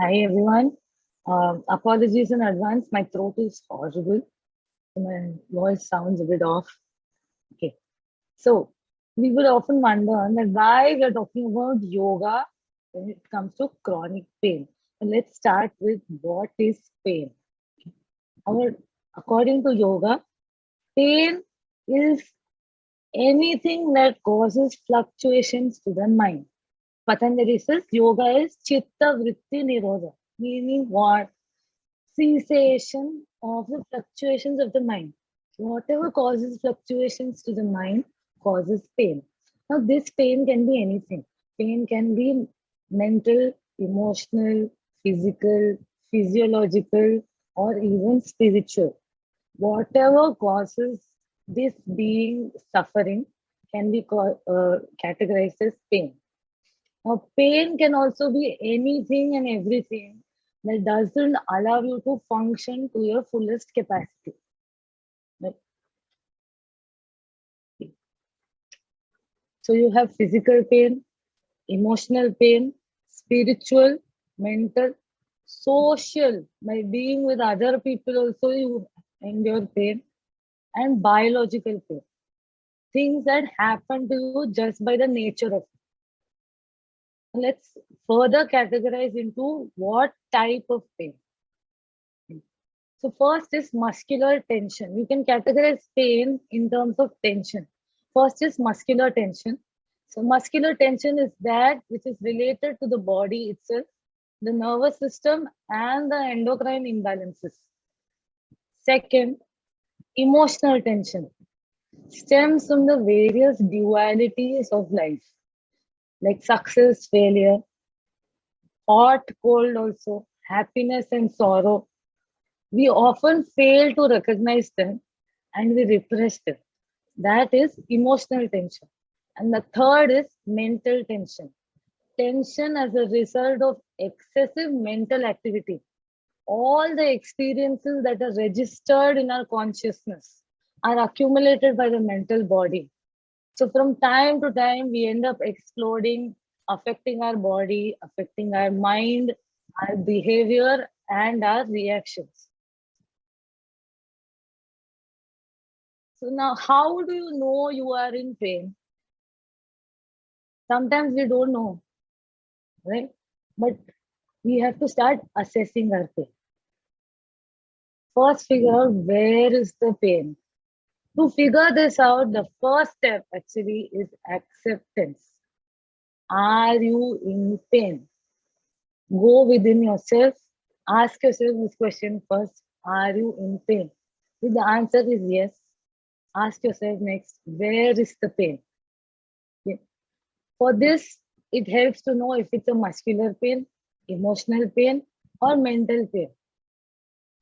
Hi everyone. Apologies in advance. My throat is horrible. My voice sounds a bit off. Okay. So we will often wonder that why we are talking about yoga when it comes to chronic pain. And let's start with what is pain. Our, according to yoga, pain is anything that causes fluctuations to the mind. Patanjali says yoga is chitta vritti nirodha, meaning what? Cessation of the fluctuations of the mind. Whatever causes fluctuations to the mind causes pain. Now, this pain can be anything. Pain can be mental, emotional, physical, physiological, or even spiritual. Whatever causes this being suffering can be categorized as pain. Now, pain can also be anything and everything that doesn't allow you to function to your fullest capacity. Right? So you have physical pain, emotional pain, spiritual, mental, social. By being with other people also you endure pain, and biological pain. Things that happen to you just by the nature of it. Let's further categorize into what type of pain. So first is muscular tension. You can categorize pain in terms of tension. First is muscular tension. So muscular tension is that which is related to the body itself, the nervous system, and the endocrine imbalances. Second, emotional tension stems from the various dualities of life, like success, failure, hot, cold also, happiness and sorrow. We often fail to recognize them and we repress them. That is emotional tension. And the third is mental tension. Tension as a result of excessive mental activity. All the experiences that are registered in our consciousness are accumulated by the mental body. So from time to time, we end up exploding, affecting our body, affecting our mind, our behavior, and our reactions. So now, how do you know you are in pain? Sometimes we don't know, right? But we have to start assessing our pain. First, figure out where is the pain. To figure this out, the first step actually is acceptance. Are you in pain? Go within yourself, ask yourself this question first. Are you in pain? If the answer is yes, ask yourself next, where is the pain? Okay. For this, it helps to know if it's a muscular pain, emotional pain, or mental pain.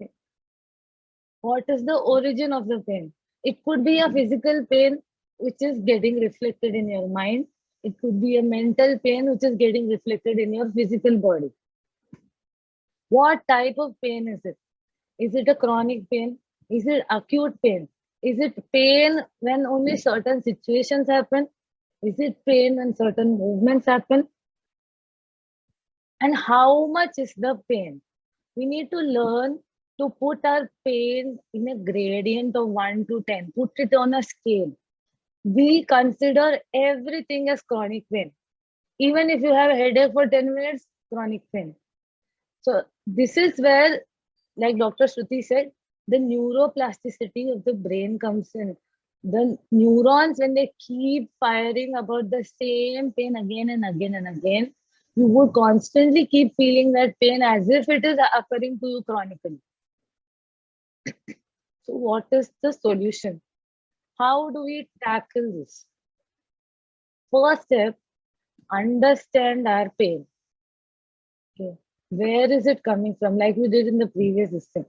Okay. What is the origin of the pain? It could be a physical pain which is getting reflected in your mind. It could be a mental pain which is getting reflected in your physical body. What type of pain is it? Is it a chronic pain? Is it acute pain? Is it pain when only certain situations happen? Is it pain when certain movements happen? And how much is the pain? We need to learn to put our pain in a gradient of 1 to 10, put it on a scale. We consider everything as chronic pain. Even if you have a headache for 10 minutes, chronic pain. So this is where, like Dr. Shruti said, the neuroplasticity of the brain comes in. The neurons, when they keep firing about the same pain again and again and again, you would constantly keep feeling that pain as if it is occurring to you chronically. So what is the solution? How do we tackle this? First step, understand our pain. Okay. Where is it coming from? Like we did in the previous system.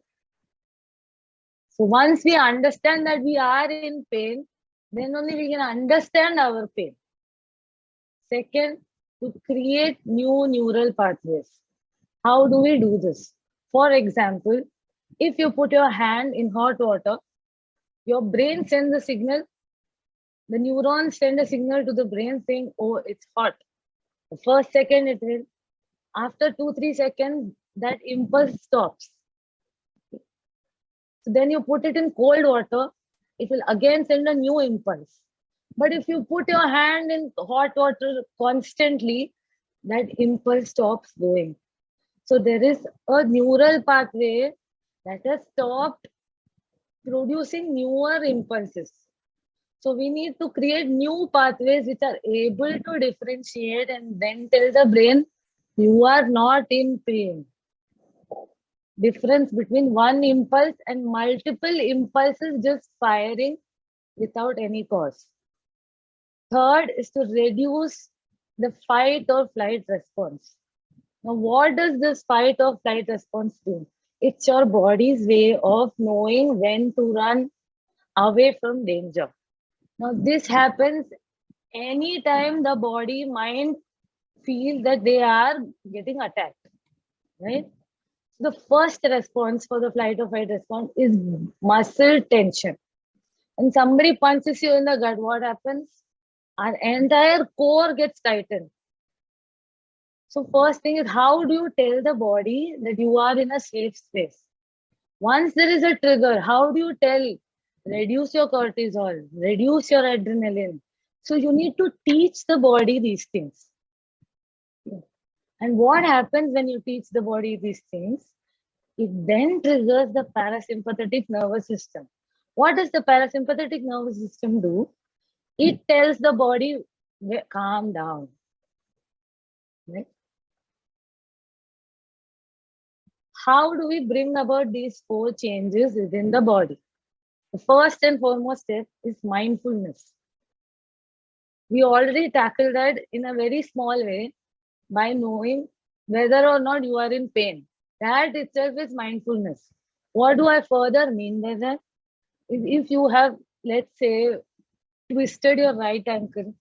So once we understand that we are in pain, then only we can understand our pain. Second, to create new neural pathways. How do we do this? For example, if you put your hand in hot water, your brain sends a signal. The neurons send a signal to the brain saying, oh, it's hot. The first second it will. After 2-3 seconds, that impulse stops. So then you put it in cold water, it will again send a new impulse. But if you put your hand in hot water constantly, that impulse stops going. So there is a neural pathway that has stopped producing newer impulses. So we need to create new pathways which are able to differentiate and then tell the brain, you are not in pain. Difference between one impulse and multiple impulses just firing without any cause. Third is to reduce the fight or flight response. Now, what does this fight or flight response do? It's your body's way of knowing when to run away from danger. Now, this happens anytime the body mind feel that they are getting attacked, right? The first response for the flight or fight response is muscle tension. And somebody punches you in the gut, what happens? Our entire core gets tightened. So first thing is, how do you tell the body that you are in a safe space? Once there is a trigger, how do you tell? Reduce your cortisol, reduce your adrenaline. So you need to teach the body these things. And what happens when you teach the body these things? It then triggers the parasympathetic nervous system. What does the parasympathetic nervous system do? It tells the body, calm down. Right? How do we bring about these 4 changes within the body? The first and foremost step is mindfulness. We already tackled that in a very small way by knowing whether or not you are in pain. That itself is mindfulness. What do I further mean by that? If you have, let's say, twisted your right ankle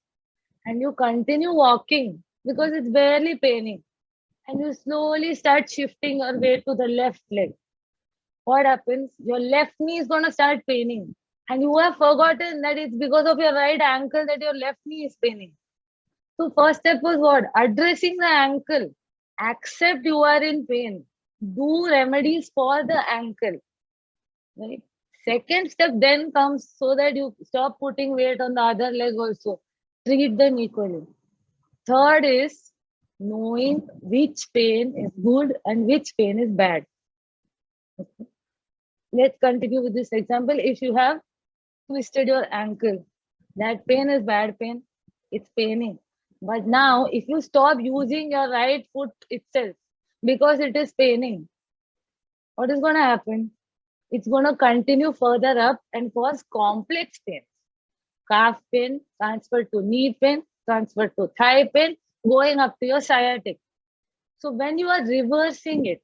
and you continue walking because it's barely paining, and you slowly start shifting your weight to the left leg, what happens? Your left knee is going to start paining. And you have forgotten that it's because of your right ankle that your left knee is paining. So first step was what? Addressing the ankle. Accept you are in pain. Do remedies for the ankle. Right? Second step then comes so that you stop putting weight on the other leg also. Treat them equally. Third is knowing which pain is good and which pain is bad. Okay. Let's continue with this example. If you have twisted your ankle, that pain is bad pain. It's paining. But now, if you stop using your right foot itself because it is paining, what is going to happen? It's going to continue further up and cause complex pain. Calf pain, transfer to knee pain, transfer to thigh pain, going up to your sciatic. So when you are reversing it,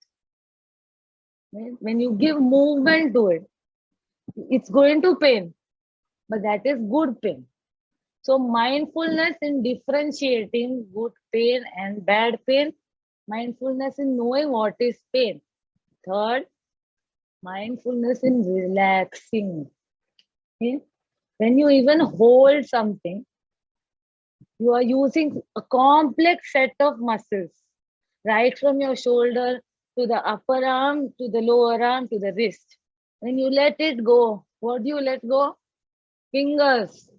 when you give movement to it, it's going to pain, but that is good pain. So mindfulness in differentiating good pain and bad pain, mindfulness in knowing what is pain. Third, mindfulness in relaxing. Okay? When you even hold something, you are using a complex set of muscles, right from your shoulder to the upper arm, to the lower arm, to the wrist. When you let it go, what do you let go? Fingers.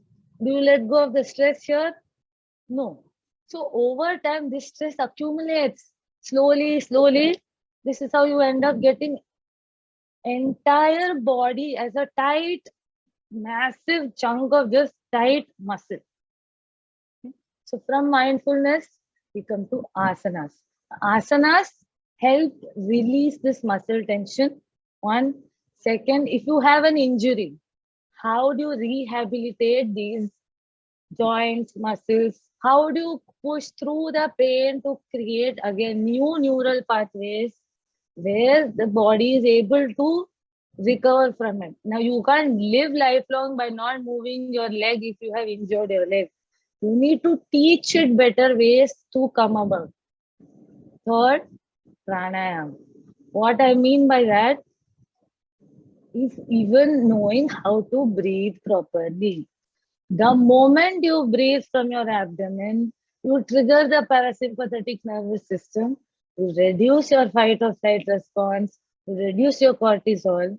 Do you let go of the stress here? No. So over time, this stress accumulates slowly, slowly. This is how you end up getting entire body as a tight, massive chunk of just tight muscle. So from mindfulness, we come to asanas. Asanas help release this muscle tension. One. Second, if you have an injury, how do you rehabilitate these joints, muscles? How do you push through the pain to create again new neural pathways where the body is able to recover from it? Now, you can't live lifelong by not moving your leg if you have injured your leg. You need to teach it better ways to come about. Third, pranayama. What I mean by that is even knowing how to breathe properly. The moment you breathe from your abdomen, you trigger the parasympathetic nervous system. you reduce your fight or flight response, you reduce your cortisol,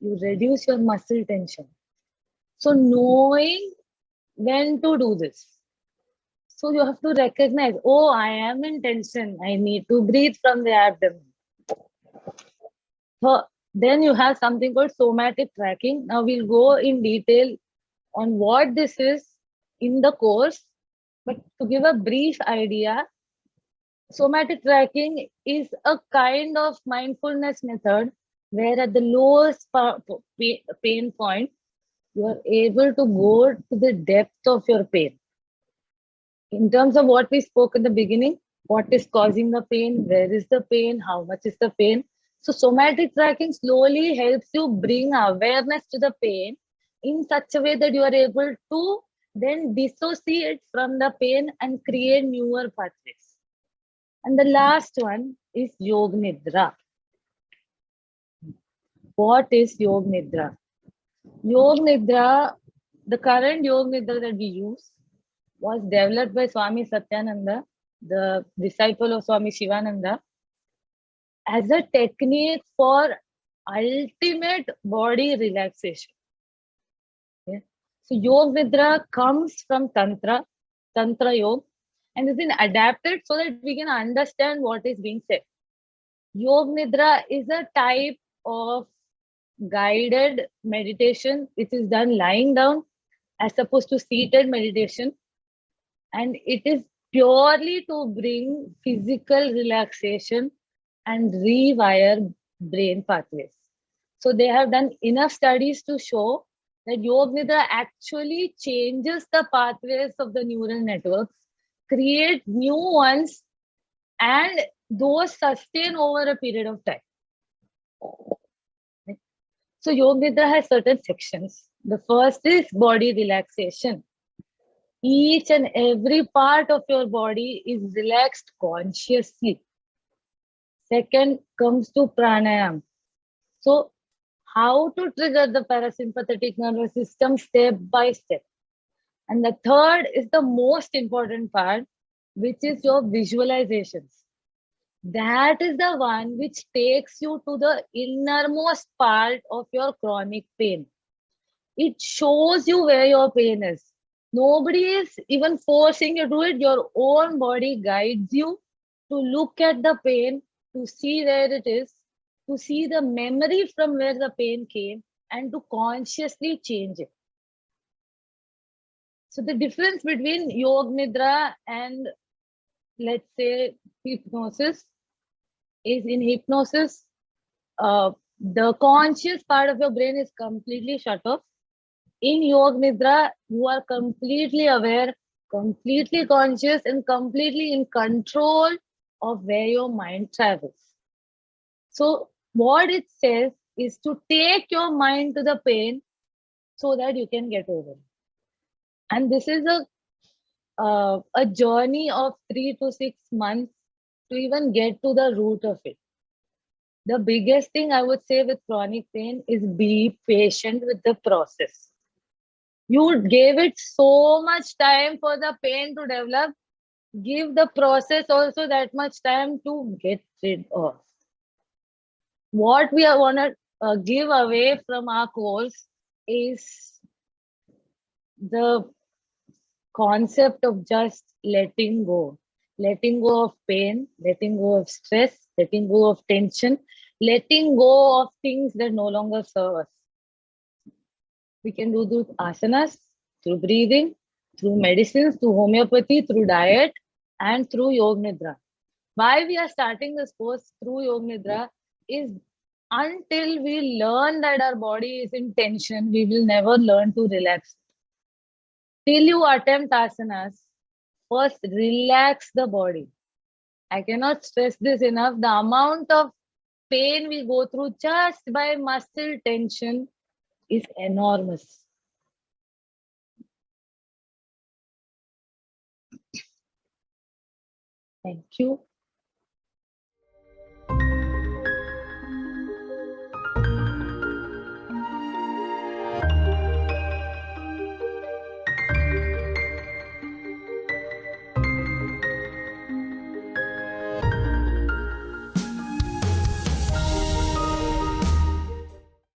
you reduce your muscle tension. So knowing when to do this. So you have to recognize, oh, I am in tension. I need to breathe from the abdomen. So then you have something called somatic tracking. Now we'll go in detail on what this is in the course. But to give a brief idea, somatic tracking is a kind of mindfulness method where at the lowest pain point, you are able to go to the depth of your pain. In terms of what we spoke in the beginning, what is causing the pain, where is the pain, how much is the pain. So somatic tracking slowly helps you bring awareness to the pain in such a way that you are able to then dissociate from the pain and create newer pathways. And the last one is Yoga Nidra. What is Yoga Nidra? Yoga Nidra, the current Yoga Nidra that we use was developed by Swami Satyananda, the disciple of Swami Shivananda, as a technique for ultimate body relaxation. Okay? So Yoga Nidra comes from Tantra Yoga, and has been adapted so that we can understand what is being said. Yoga Nidra is a type of guided meditation which is done lying down as opposed to seated meditation, and it is purely to bring physical relaxation and rewire brain pathways. So they have done enough studies to show that Yoga Nidra actually changes the pathways of the neural networks, create new ones, and those sustain over a period of time. So Yoga Nidra has certain sections. The first is body relaxation. Each and every part of your body is relaxed consciously. Second comes to pranayam. So how to trigger the parasympathetic nervous system step by step. And the third is the most important part, which is your visualizations. That is the one which takes you to the innermost part of your chronic pain. It shows you where your pain is. Nobody is even forcing you to do it. Your own body guides you to look at the pain, to see where it is, to see the memory from where the pain came, and to consciously change it. So the difference between Yoga Nidra and, let's say, hypnosis is in hypnosis, the conscious part of your brain is completely shut off. In Yoga Nidra, you are completely aware, completely conscious, and completely in control of where your mind travels. So what it says is to take your mind to the pain so that you can get over it. And this is a journey of 3 to 6 months to even get to the root of it. The biggest thing I would say with chronic pain is be patient with the process. You gave it so much time for the pain to develop. Give the process also that much time to get rid of. What we want to give away from our course is the concept of just letting go of pain, letting go of stress, letting go of tension, letting go of things that no longer serve us. We can do through asanas, through breathing, through medicines, through homeopathy, through diet, and through Yoga Nidra. Why we are starting this course through Yoga Nidra is until we learn that our body is in tension, we will never learn to relax. Till you attempt asanas, first relax the body. I cannot stress this enough. The amount of pain we go through just by muscle tension is enormous. Thank you.